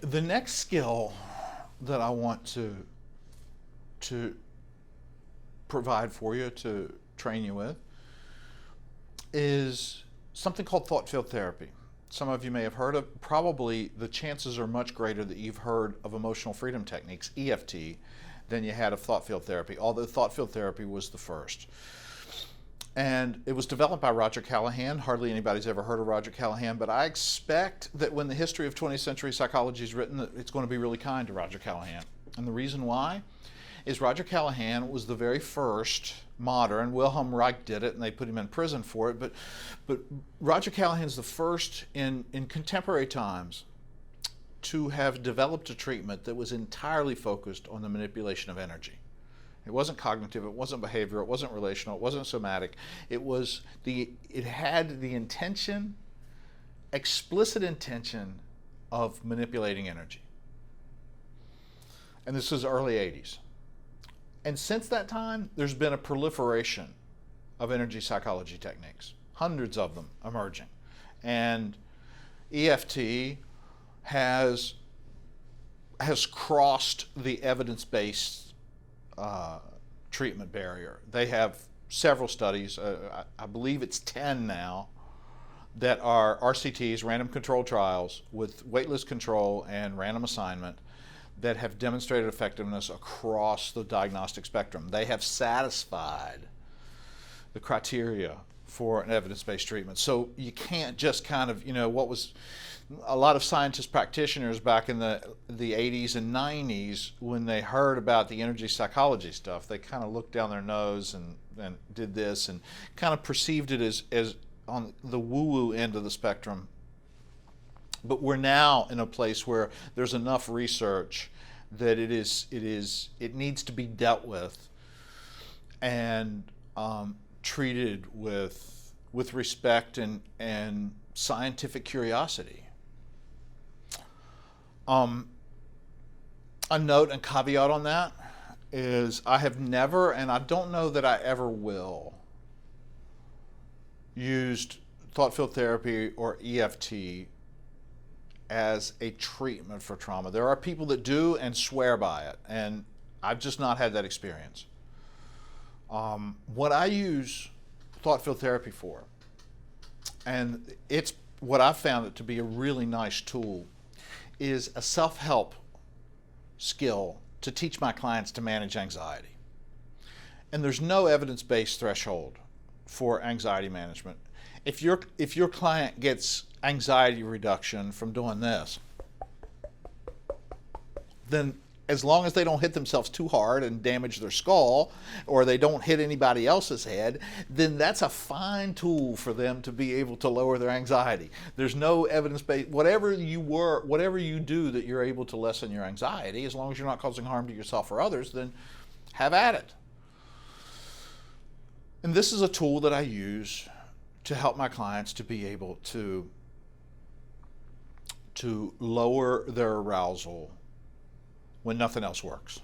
the next skill that I want to provide for you, to train you with, is something called thought field therapy. Some of you may have heard of. Probably the chances are much greater that you've heard of emotional freedom techniques, EFT, than you had of thought field therapy, although thought field therapy was the first. And it was developed by Roger Callahan. Hardly anybody's ever heard of Roger Callahan, but I expect that when the history of 20th century psychology is written, that it's going to be really kind to Roger Callahan. And the reason why is Roger Callahan was the very first modern. Wilhelm Reich did it, and they put him in prison for it. But Roger Callahan's the first in contemporary times to have developed a treatment that was entirely focused on the manipulation of energy. It wasn't cognitive, it wasn't behavioral, it wasn't relational, it wasn't somatic. It had the intention, explicit intention of manipulating energy. And this was early 80s. And since that time, there's been a proliferation of energy psychology techniques, hundreds of them emerging. And EFT has crossed the evidence-based treatment barrier. They have several studies, I believe it's 10 now, that are RCTs, random controlled trials, with waitlist control and random assignment, that have demonstrated effectiveness across the diagnostic spectrum. They have satisfied the criteria for an evidence-based treatment. So you can't just kind of, what was a lot of scientist practitioners back in the 80s and 90s, when they heard about the energy psychology stuff, they kind of looked down their nose and did this and kind of perceived it as on the woo-woo end of the spectrum. But we're now in a place where there's enough research that it needs to be dealt with and treated with respect and scientific curiosity. A note and caveat on that is I have never, and I don't know that I ever will, used thought field therapy or EFT as a treatment for trauma. There are people that do and swear by it, and I've just not had that experience. What I use thought field therapy for, and it's what I've found it to be a really nice tool, is a self-help skill to teach my clients to manage anxiety. And there's no evidence-based threshold for anxiety management. If your client gets anxiety reduction from doing this, then as long as they don't hit themselves too hard and damage their skull, or they don't hit anybody else's head, then that's a fine tool for them to be able to lower their anxiety. There's no evidence-based, whatever you do that you're able to lessen your anxiety, as long as you're not causing harm to yourself or others, then have at it. And this is a tool that I use to help my clients to be able to lower their arousal when nothing else works.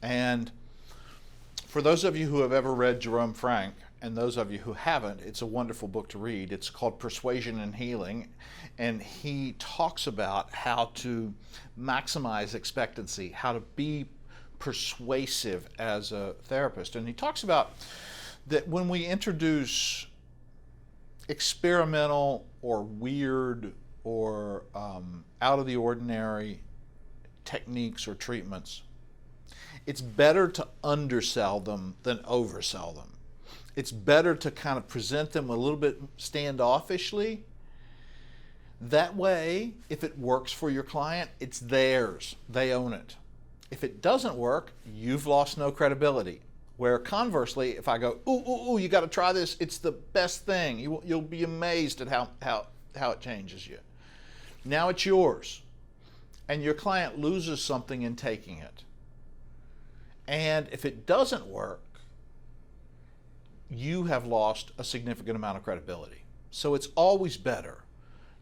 And for those of you who have ever read Jerome Frank, and those of you who haven't, it's a wonderful book to read. It's called Persuasion and Healing, and he talks about how to maximize expectancy, how to be persuasive as a therapist. And he talks about that when we introduce experimental or weird or out of the ordinary techniques or treatments, it's better to undersell them than oversell them. It's better to kind of present them a little bit standoffishly. That way, if it works for your client, it's theirs. They own it. If it doesn't work, you've lost no credibility. Where conversely, if I go, ooh, you got to try this, it's the best thing. You'll be amazed at how it changes you. Now it's yours. And your client loses something in taking it. And if it doesn't work, you have lost a significant amount of credibility. So it's always better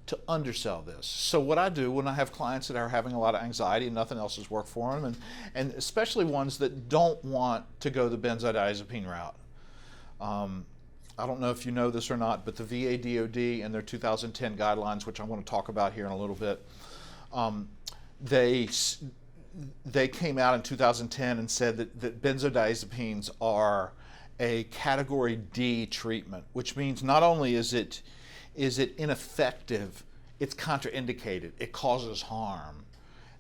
to undersell this. So what I do when I have clients that are having a lot of anxiety and nothing else has worked for them, and especially ones that don't want to go the benzodiazepine route. I don't know if you know this or not, but the VA DOD and their 2010 guidelines, which I want to talk about here in a little bit, Um, they they came out in 2010 and said that benzodiazepines are a category D treatment, which means not only is it ineffective, it's contraindicated. It causes harm.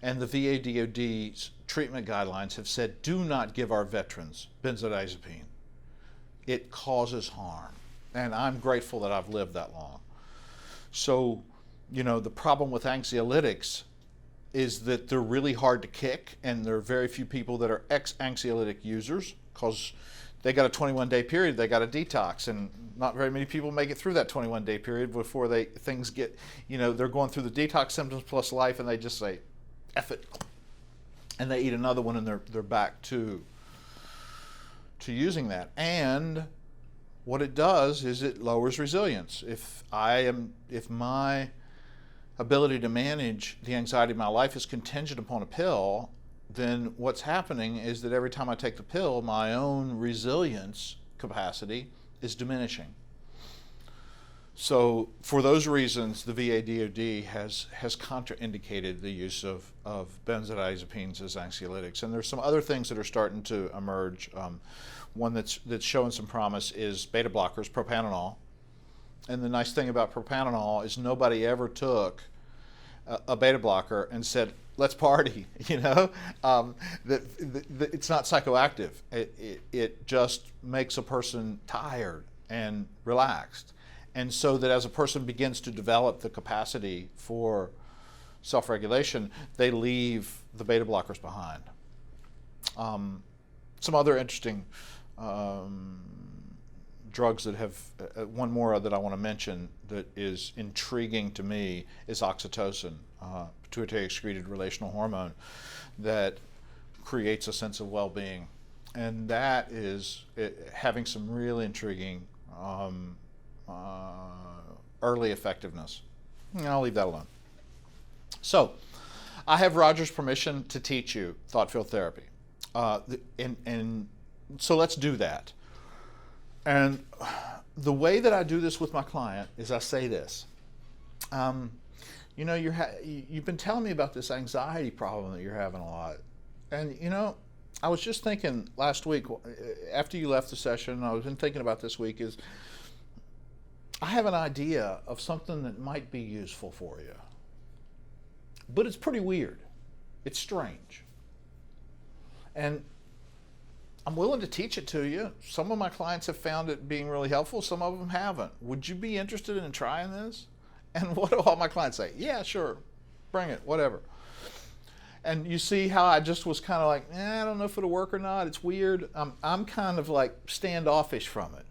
And the VA/DoD's treatment guidelines have said, do not give our veterans benzodiazepine. It causes harm. And I'm grateful that I've lived that long. So, the problem with anxiolytics is that they're really hard to kick, and there are very few people that are ex-anxiolytic users because they got a 21-day period, they got a detox, and not very many people make it through that 21-day period before things get, they're going through the detox symptoms plus life, and they just say, F it, and they eat another one, and they're back to using that. And what it does is it lowers resilience. If my ability to manage the anxiety of my life is contingent upon a pill, then what's happening is that every time I take the pill, my own resilience capacity is diminishing. So for those reasons, the VA/DoD has contraindicated the use of benzodiazepines as anxiolytics. And there's some other things that are starting to emerge. One that's showing some promise is beta blockers, propranolol. And the nice thing about propranolol is nobody ever took a beta blocker and said, let's party, it's not psychoactive. It just makes a person tired and relaxed. And so that as a person begins to develop the capacity for self-regulation, they leave the beta blockers behind. Some other interesting drugs that have, one more that I want to mention that is intriguing to me is oxytocin, pituitary excreted relational hormone that creates a sense of well-being. And that is having some really intriguing early effectiveness. And I'll leave that alone. So, I have Roger's permission to teach you thought-field therapy. And so let's do that. And the way that I do this with my client is I say this. You've been telling me about this anxiety problem that you're having a lot. And, I was just thinking last week, after you left the session, I've been thinking about this week, is I have an idea of something that might be useful for you. But it's pretty weird. It's strange. And I'm willing to teach it to you. Some of my clients have found it being really helpful. Some of them haven't. Would you be interested in trying this? And what do all my clients say? Yeah, sure. Bring it, whatever. And you see how I just was kind of like, I don't know if it'll work or not. It's weird. I'm kind of like standoffish from it.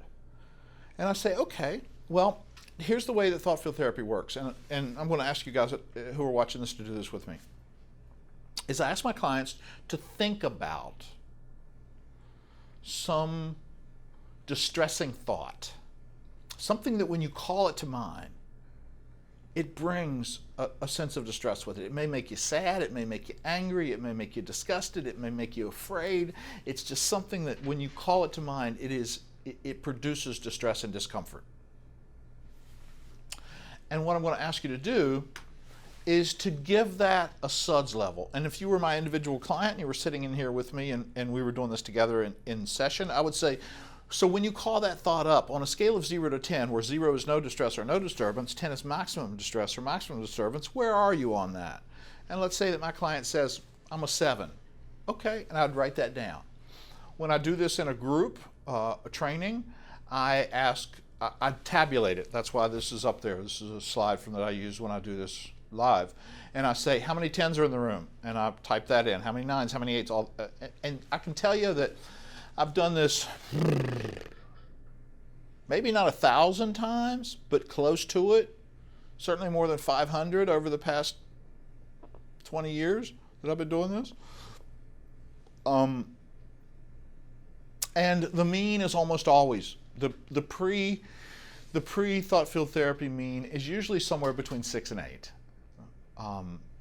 And I say, okay, well, here's the way that thought-field therapy works. And I'm going to ask you guys who are watching this to do this with me. Is I ask my clients to think about some distressing thought, something that when you call it to mind, it brings a sense of distress with it. It may make you sad, it may make you angry, it may make you disgusted, it may make you afraid. It's just something that when you call it to mind, it produces distress and discomfort. And what I'm going to ask you to do is to give that a SUDS level. And if you were my individual client and you were sitting in here with me and we were doing this together in session, I would say, so when you call that thought up, on a scale of 0 to 10, where 0 is no distress or no disturbance, 10 is maximum distress or maximum disturbance, where are you on that? And let's say that my client says, I'm a 7. Okay, and I'd write that down. When I do this in a group, a training, I tabulate it. That's why this is up there. This is a slide that I use when I do this live. And I say, how many 10s are in the room? And I type that in. How many 9s, how many 8s? And I can tell you that I've done this maybe not 1,000 times, but close to it. Certainly more than 500 over the past 20 years that I've been doing this. And the mean is almost always, the pre-thought-field therapy mean is usually somewhere between 6 and 8.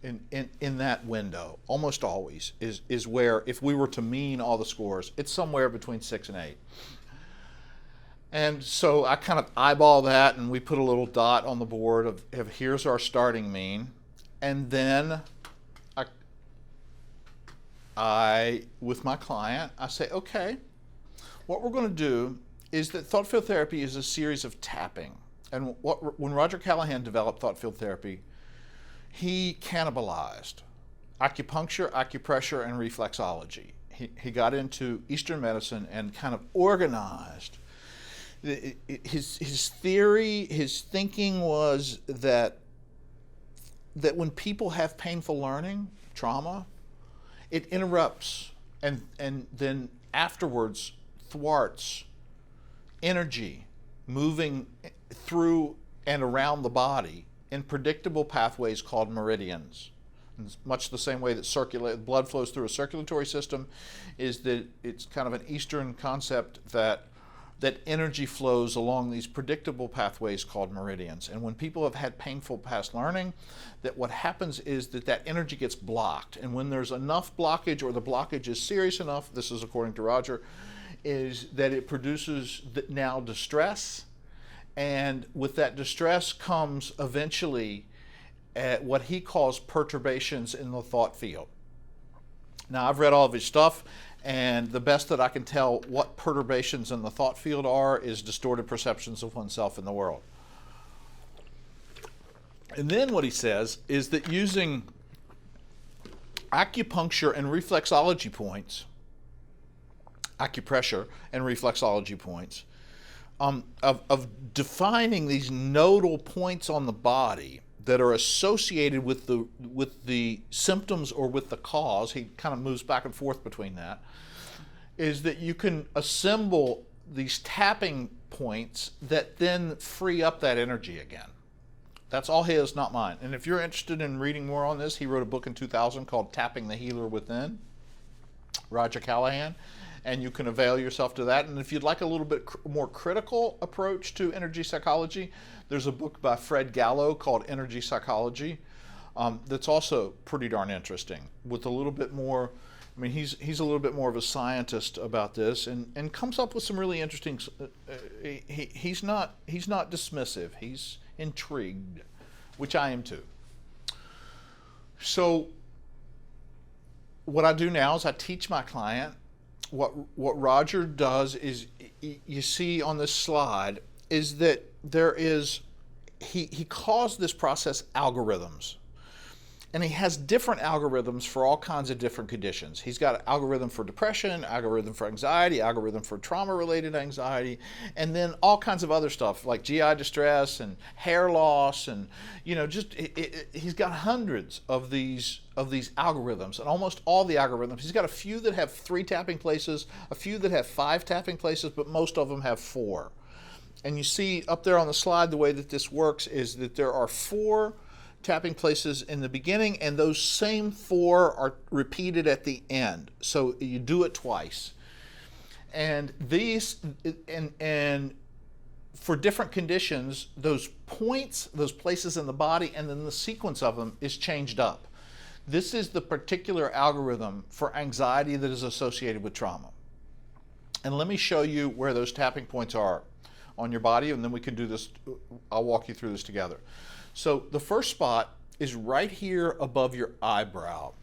In that window, almost always, is where, if we were to mean all the scores, it's somewhere between 6 and 8. And so I kind of eyeball that, and we put a little dot on the board of here's our starting mean. And then I, with my client, I say, okay, what we're going to do is that thought field therapy is a series of tapping. And when Roger Callahan developed thought field therapy, he cannibalized acupuncture, acupressure, and reflexology. He got into Eastern medicine and kind of organized. His theory, his thinking was that when people have painful learning, trauma, it interrupts and then afterwards thwarts energy moving through and around the body in predictable pathways called meridians. And much the same way that blood flows through a circulatory system, is that it's kind of an Eastern concept that energy flows along these predictable pathways called meridians. And when people have had painful past learning, that what happens is that energy gets blocked. And when there's enough blockage, or the blockage is serious enough, this is according to Roger, is that it produces now distress. And with that distress comes eventually what he calls perturbations in the thought field. Now, I've read all of his stuff, and the best that I can tell what perturbations in the thought field are is distorted perceptions of oneself in the world. And then what he says is that using acupuncture and reflexology points, acupressure and reflexology points, of defining these nodal points on the body that are associated with the symptoms or with the cause, he kind of moves back and forth between that, is that you can assemble these tapping points that then free up that energy again. That's all his, not mine. And if you're interested in reading more on this, he wrote a book in 2000 called Tapping the Healer Within, Roger Callahan, and you can avail yourself to that. And if you'd like a little bit more critical approach to energy psychology, there's a book by Fred Gallo called Energy Psychology that's also pretty darn interesting, with a little bit more, I mean, he's a little bit more of a scientist about this, and comes up with some really interesting, he's not dismissive, he's intrigued, which I am too. So what I do now is I teach my client. What Roger does is, you see on this slide, is that there is, he calls this process algorithms. And he has different algorithms for all kinds of different conditions. He's got an algorithm for depression, algorithm for anxiety, algorithm for trauma-related anxiety, and then all kinds of other stuff like GI distress and hair loss, and he's got hundreds of these algorithms, and almost all the algorithms. He's got a few that have 3 tapping places, a few that have 5 tapping places, but most of them have 4. And you see up there on the slide, the way that this works is that there are 4 tapping places in the beginning, and those same 4 are repeated at the end. So you do it twice. And these, and for different conditions, those points, those places in the body, and then the sequence of them is changed up. This is the particular algorithm for anxiety that is associated with trauma. And let me show you where those tapping points are on your body, and then we can do this. I'll walk you through this together. So the first spot is right here above your eyebrow.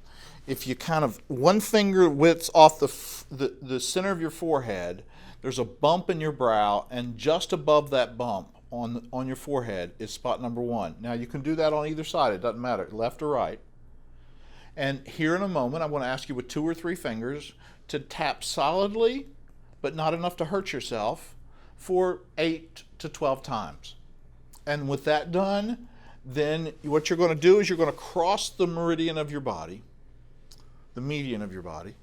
If you kind of, one finger width off the center of your forehead, there's a bump in your brow, and just above that bump on your forehead is spot number 1. Now you can do that on either side, it doesn't matter, left or right. And here in a moment, I'm going to ask you with 2 or 3 fingers to tap solidly, but not enough to hurt yourself, for 8 to 12 times. And with that done, then what you're going to do is you're going to cross the meridian of your body, the median of your body,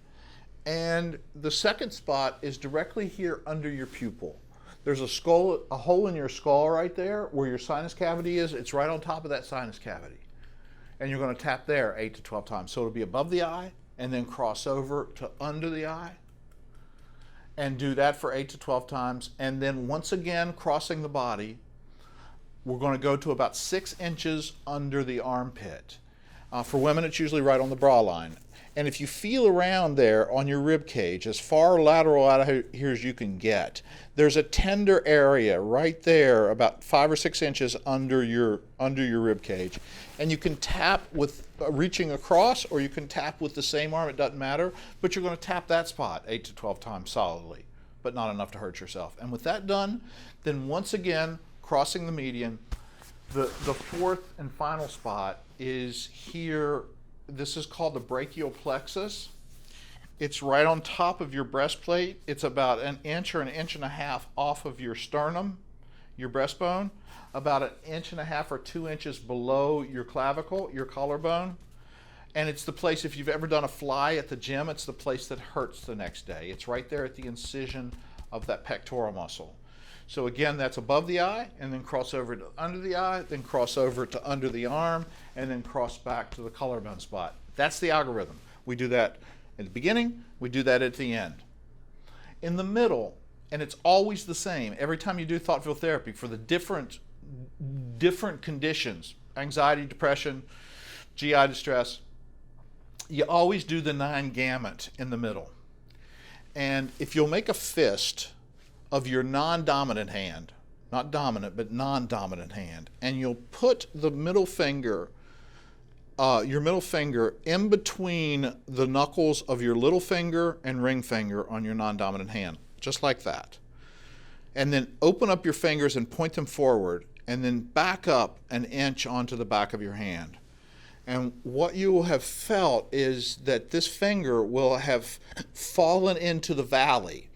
and the second spot is directly here under your pupil. There's a hole in your skull right there where your sinus cavity is. It's right on top of that sinus cavity. And you're going to tap there 8 to 12 times. So it'll be above the eye, and then cross over to under the eye, and do that for 8 to 12 times. And then once again, crossing the body, we're going to go to about 6 inches under the armpit. For women, it's usually right on the bra line. And if you feel around there on your rib cage, as far lateral out of here as you can get, there's a tender area right there, about 5 or 6 inches under your rib cage. And you can tap with reaching across, or you can tap with the same arm, it doesn't matter, but you're going to tap that spot 8 to 12 times solidly, but not enough to hurt yourself. And with that done, then once again, crossing the median, the fourth and final spot is here. This is called the brachial plexus. It's right on top of your breastplate. It's about an inch or an inch and a half off of your sternum, your breastbone, about an inch and a half or 2 inches below your clavicle, your collarbone. And it's the place, if you've ever done a fly at the gym, it's the place that hurts the next day. It's right there at the incision of that pectoral muscle. So again, that's above the eye, and then cross over to under the eye, then cross over to under the arm, and then cross back to the collarbone spot. That's the algorithm. We do that at the beginning, we do that at the end. In the middle, and it's always the same, every time you do thought field therapy for the different conditions, anxiety, depression, GI distress, you always do the 9 gamut in the middle. And if you'll make a fist of your non-dominant hand, not dominant, but non-dominant hand, and you'll put the middle finger, your middle finger in between the knuckles of your little finger and ring finger on your non-dominant hand, just like that. And then open up your fingers and point them forward, and then back up an inch onto the back of your hand. And what you will have felt is that this finger will have fallen into the valley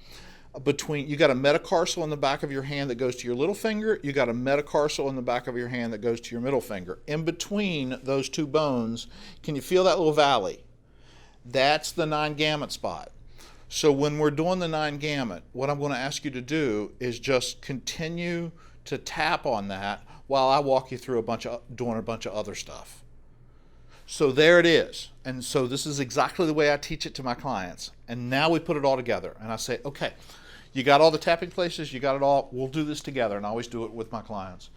between, you got a metacarsal in the back of your hand that goes to your little finger, you got a metacarsal in the back of your hand that goes to your middle finger. In between those two bones, can you feel that little valley? That's the 9 gamut spot. So when we're doing the 9 gamut, what I'm going to ask you to do is just continue to tap on that while I walk you through doing a bunch of other stuff. So there it is. And so this is exactly the way I teach it to my clients. And now we put it all together. And I say, okay, you got all the tapping places, you got it all, we'll do this together. And I always do it with my clients.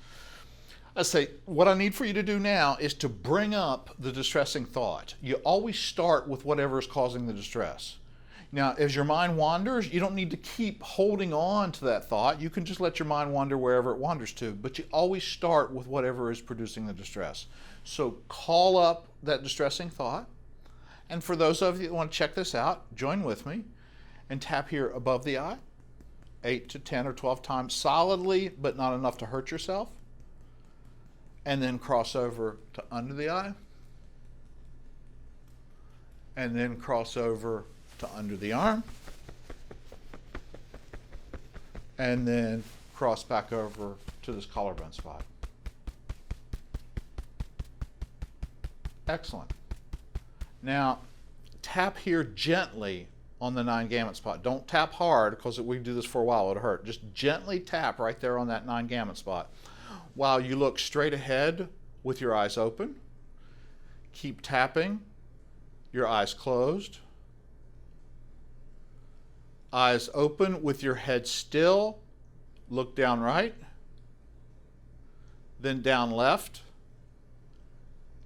I say, what I need for you to do now is to bring up the distressing thought. You always start with whatever is causing the distress. Now, as your mind wanders, you don't need to keep holding on to that thought. You can just let your mind wander wherever it wanders to, but you always start with whatever is producing the distress. So call up that distressing thought. And for those of you that want to check this out, join with me and tap here above the eye, 8 to 10 or 12 times solidly, but not enough to hurt yourself. And then cross over to under the eye. And then cross over to under the arm. And then cross back over to this collarbone spot. Excellent. Now, tap here gently on the 9 gamut spot. Don't tap hard, because we do this for a while, it'll hurt. Just gently tap right there on that 9 gamut spot while you look straight ahead with your eyes open. Keep tapping, your eyes closed. Eyes open with your head still. Look down right, then down left.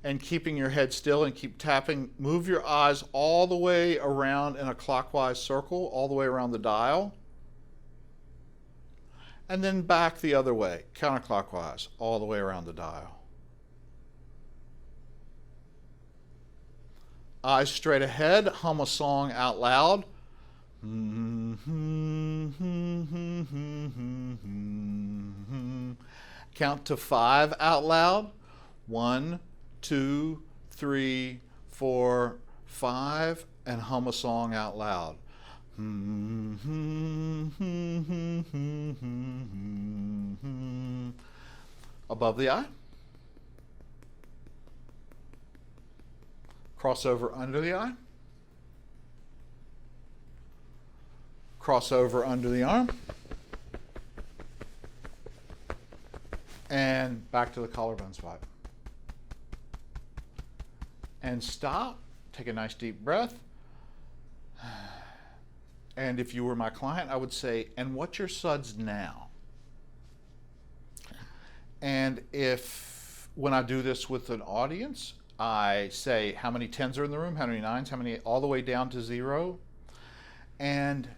And keeping your head still and keep tapping, move your eyes all the way around in a clockwise circle, all the way around the dial. And then back the other way, counterclockwise, all the way around the dial. Eyes straight ahead, hum a song out loud. Count to 5 out loud. 1, 2, 3, 4, 5, and hum a song out loud. Above the eye. Cross over under the eye. Cross over under the arm. And back to the collarbone spot. And stop, take a nice deep breath. And if you were my client, I would say, and what's your SUDS now? And if, when I do this with an audience, I say how many 10s are in the room, how many 9s, how many, all the way down to 0. And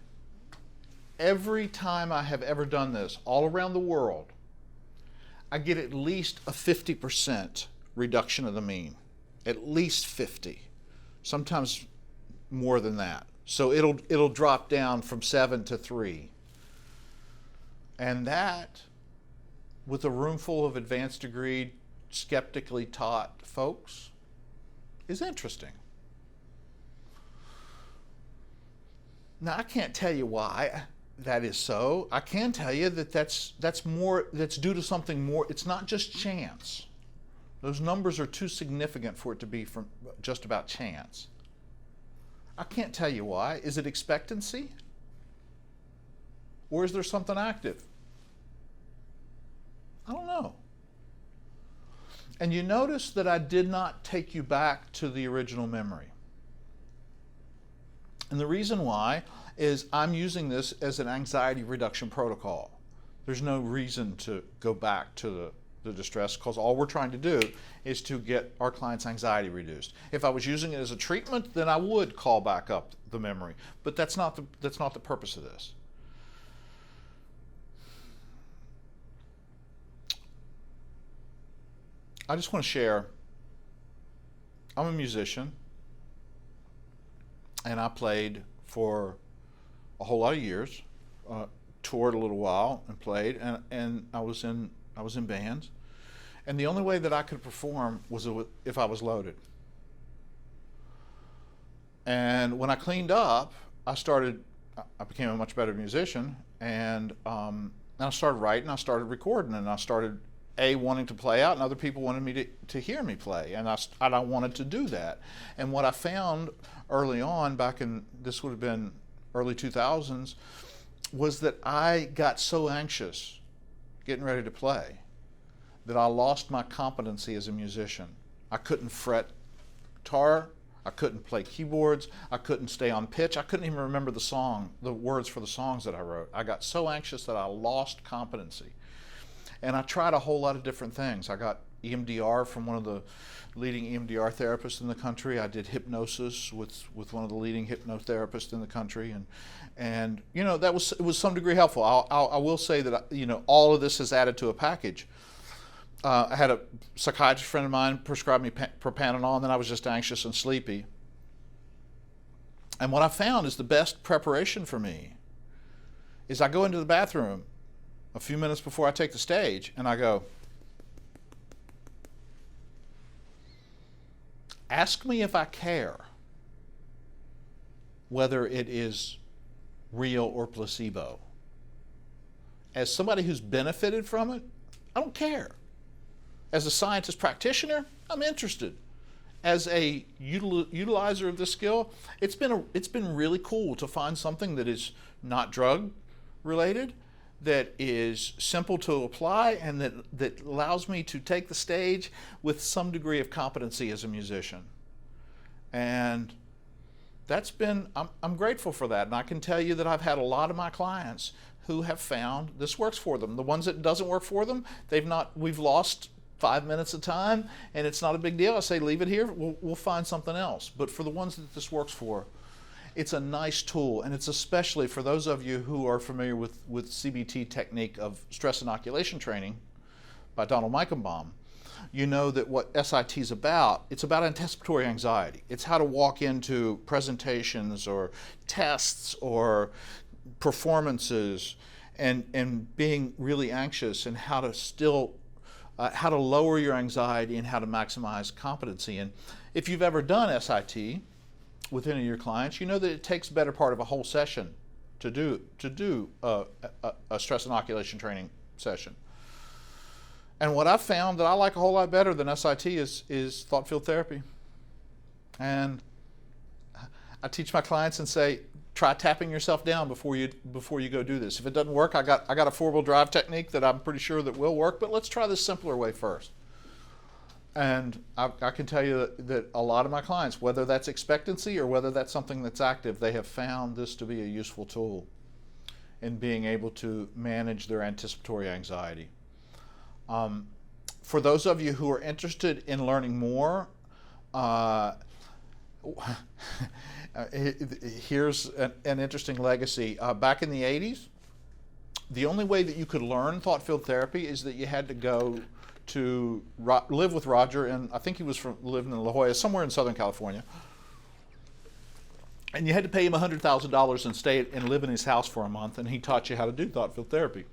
every time I have ever done this, all around the world, I get at least a 50% reduction of the mean. At least 50. Sometimes more than that. So it'll drop down from 7 to 3. And that, with a room full of advanced degree, skeptically taught folks, is interesting. Now, I can't tell you why that is so. I can tell you that that's due to something more. It's not just chance. Those numbers are too significant for it to be from just about chance. I can't tell you why. Is it expectancy? Or is there something active? I don't know. And you notice that I did not take you back to the original memory. And the reason why is I'm using this as an anxiety reduction protocol. There's no reason to go back to the distress, because all we're trying to do is to get our client's anxiety reduced. If I was using it as a treatment, then I would call back up the memory. But that's not the purpose of this. I just want to share, I'm a musician, and I played for a whole lot of years, toured a little while and played, and I was in bands. And the only way that I could perform was if I was loaded. And when I cleaned up, I became a much better musician, and I started writing, I started recording, and I started wanting to play out, and other people wanted me to hear me play, and I wanted to do that. And what I found early on, back in, this would have been early 2000s, was that I got so anxious getting ready to play that I lost my competency as a musician. I couldn't fret guitar, I couldn't play keyboards, I couldn't stay on pitch, I couldn't even remember the words for the songs that I wrote. I got so anxious that I lost competency. And I tried a whole lot of different things. I got EMDR from one of the leading EMDR therapists in the country. I did hypnosis with one of the leading hypnotherapists in the country, and you know, it was some degree helpful. I will say that, you know, all of this has added to a package. I had a psychiatrist friend of mine prescribe me propanol, and then I was just anxious and sleepy. And what I found is the best preparation for me is I go into the bathroom a few minutes before I take the stage, and I go, ask me if I care whether it is real or placebo. As somebody who's benefited from it, I don't care. As a scientist practitioner, I'm interested. As a utilizer of this skill, it's been really cool to find something that is not drug related, that is simple to apply, and that allows me to take the stage with some degree of competency as a musician. And that's been, I'm grateful for that. And I can tell you that I've had a lot of my clients who have found this works for them. The ones that doesn't work for them, we've lost 5 minutes of time, and it's not a big deal. I say, leave it here, we'll find something else. But for the ones that this works for, it's a nice tool, and it's especially for those of you who are familiar with CBT technique of stress inoculation training by Donald Meichenbaum. You know that what SIT is about, it's about anticipatory anxiety. It's how to walk into presentations or tests or performances and being really anxious, and how to lower your anxiety and how to maximize competency. And if you've ever done SIT with any of your clients, you know that it takes better part of a whole session to do a stress inoculation training session. And what I've found that I like a whole lot better than SIT is thought field therapy. And I teach my clients and say, try tapping yourself down before you go do this. If it doesn't work, I got a 4-wheel drive technique that I'm pretty sure that will work, but let's try this simpler way first. And I can tell you that a lot of my clients, whether that's expectancy or whether that's something that's active, they have found this to be a useful tool in being able to manage their anticipatory anxiety. For those of you who are interested in learning more Uh, Here's an interesting legacy. Back in the 80s, the only way that you could learn thought field therapy is that you had to go to live with Roger, and I think he was living in La Jolla, somewhere in Southern California. And you had to pay him $100,000 and stay and live in his house for a month, and he taught you how to do thought field therapy.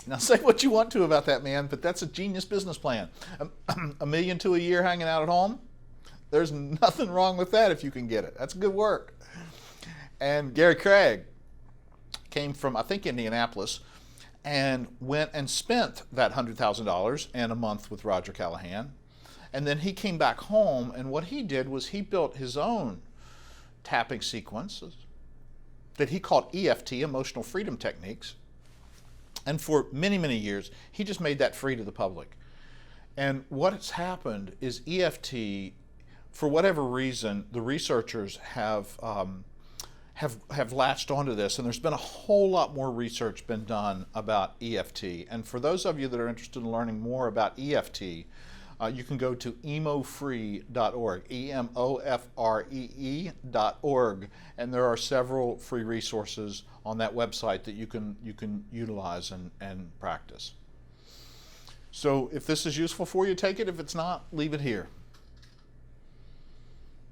Now, say what you want to about that man, but that's a genius business plan. $1 million to a year hanging out at home, there's nothing wrong with that if you can get it. That's good work. And Gary Craig came from, I think, Indianapolis, and went and spent that $100,000 in a month with Roger Callahan. And then he came back home, and what he did was he built his own tapping sequences that he called EFT, Emotional Freedom Techniques. And for many, many years, he just made that free to the public. And what has happened is EFT, for whatever reason, the researchers have latched onto this, and there's been a whole lot more research been done about EFT. And for those of you that are interested in learning more about EFT, you can go to emofree.org, emofree.org, and there are several free resources on that website that you can utilize and practice. So if this is useful for you, take it. If it's not, leave it here.